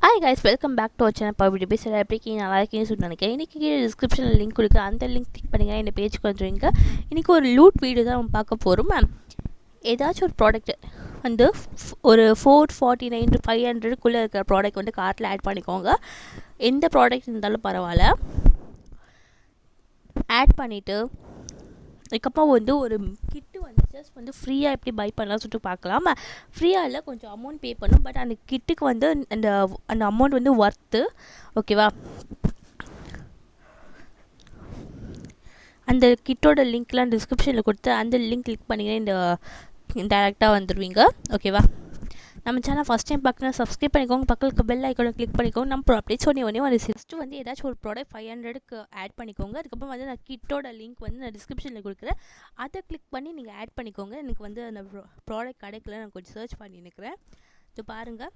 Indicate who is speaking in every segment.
Speaker 1: Hi guys, welcome back to our channel pavibeautybeats. எப்படி இருக்கீங்க? நல்லா இருக்கீங்கன்னு சொல்லி நினைக்கிறேன். இன்றைக்கி கீழே டிஸ்கிரிப்ஷனில் லிங்க் கொடுக்குற அந்த லிங்க் கிளிக் பண்ணுங்கள், இந்த பேஜுக்கு வந்துடுவீங்க. இன்றைக்கி ஒரு லூட் வீடியோ தான் நம்ம பார்க்க போகிறோம். ஏதாச்சும் ஒரு ப்ராடக்ட் வந்து ஒரு 449 to 500 இருக்கிற ப்ராடக்ட் வந்து கார்ட்டில் ஆட் பண்ணிக்கோங்க. எந்த ப்ராடக்ட் இருந்தாலும் பரவாயில்ல, ஆட் பண்ணிவிட்டு அதுக்கப்புறம் வந்து ஒரு கிட்டு வந்து ஜஸ்ட் வந்து ஃப்ரீயாக எப்படி பை பண்ணலாம் சொல்லிட்டு பார்க்கலாம். ஃப்ரீயாக இல்லை, கொஞ்சம் அமௌண்ட் பே பண்ணும். பட் அந்த கிட்டுக்கு வந்து அந்த அமௌண்ட் வந்து ஒர்த்து, ஓகேவா? அந்த கிட்டோட லிங்க்லாம் டிஸ்கிரிப்ஷனில் கொடுத்து அந்த லிங்க் கிளிக் பண்ணிங்கன்னா இந்த டேரெக்டாக வந்துடுவீங்க, ஓகேவா? நம்ம சேனல் ஃபஸ்ட் டைம் பார்க்கணும், சப்ஸ்கிரைப் பண்ணிக்கோங்க. பக்கத்துக்கு பெல் ஐக்கானை கிளிக் பண்ணிக்கோங்க. நம்ம அப்டேட் சொன்னே ஒரு ஃபஸ்ட்டு வந்து ஏதாச்சும் ஒரு ப்ராடக்ட் 500க்கு ஆட் பண்ணிக்கோங்க. அதுக்கப்புறம் வந்து நான் கிட்டோட லிங்க் வந்து நான் டிஸ்கிரிப்ஷனில் கொடுக்குறேன், அதை கிளிக் பண்ணி நீங்கள் ஆட் பண்ணிக்கோங்க. எனக்கு வந்து அந்த ப்ராடக்ட் கிடைக்கல, நான் கொஞ்சம் சர்ச் பண்ணியிருக்கிறேன். இது பாருங்கள்,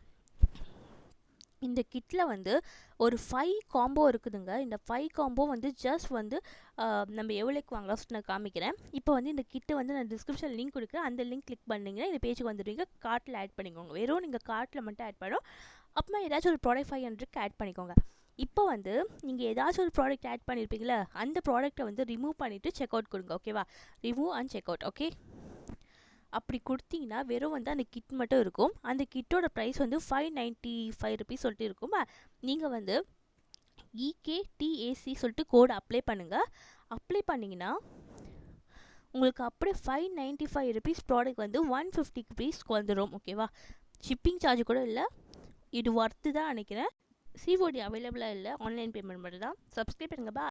Speaker 1: இந்த கிட்டில் வந்து ஒரு 5 காம்போ இருக்குதுங்க. இந்த 5 காம்போ வந்து ஜஸ்ட் வந்து நம்ம எவ்வளோக்கு வாங்கலாம் நான் காமிக்கிறேன். இப்போ வந்து இந்த கிட்டு வந்து நான் டிஸ்கிரிப்ஷன் லிங்க் கொடுக்குறேன், அந்த லிங்க் கிளிக் பண்ணிங்கன்னா இந்த பேஜுக்கு வந்துடுவீங்க. கார்ட்டில் ஆட் பண்ணிக்கோங்க. வெறும் நீங்கள் கார்ட்டில் மட்டும் ஆட் பண்ணணும். அப்புறமா ஏதாச்சும் ஒரு ப்ராடக்ட் 500க்கு ஆட் பண்ணிக்கோங்க. இப்போ வந்து நீங்கள் ஏதாச்சும் ஒரு ப்ராடக்ட் ஆட் பண்ணியிருப்பீங்களா, அந்த ப்ராடக்ட்டை வந்து ரிமூவ் பண்ணிவிட்டு செக் அவுட் கொடுங்க, ஓகேவா? Remove and check out, okay? அப்படி கொடுத்தீங்கன்னா வெறும் வந்து அந்த கிட் மட்டும் இருக்கும். அந்த கிட்டோட ப்ரைஸ் வந்து 595 ருபீஸ் சொல்லிட்டு இருக்கும். நீங்கள் வந்து EKTAC சொல்லிட்டு கோடு அப்ளை பண்ணுங்கள். அப்ளை பண்ணிங்கன்னா உங்களுக்கு அப்படியே 595 ருபீஸ் ப்ராடக்ட் வந்து 150 ருபீஸ்க்கு வந்துடும், ஓகேவா? ஷிப்பிங் சார்ஜ் கூட இல்லை. இது ஒர்த்து தான் நினைக்கிறேன். COD அவைலபிளாக இல்லை, ஆன்லைன் பேமெண்ட் மட்டும் தான். சப்ஸ்கிரைப் பண்ணுங்கள்.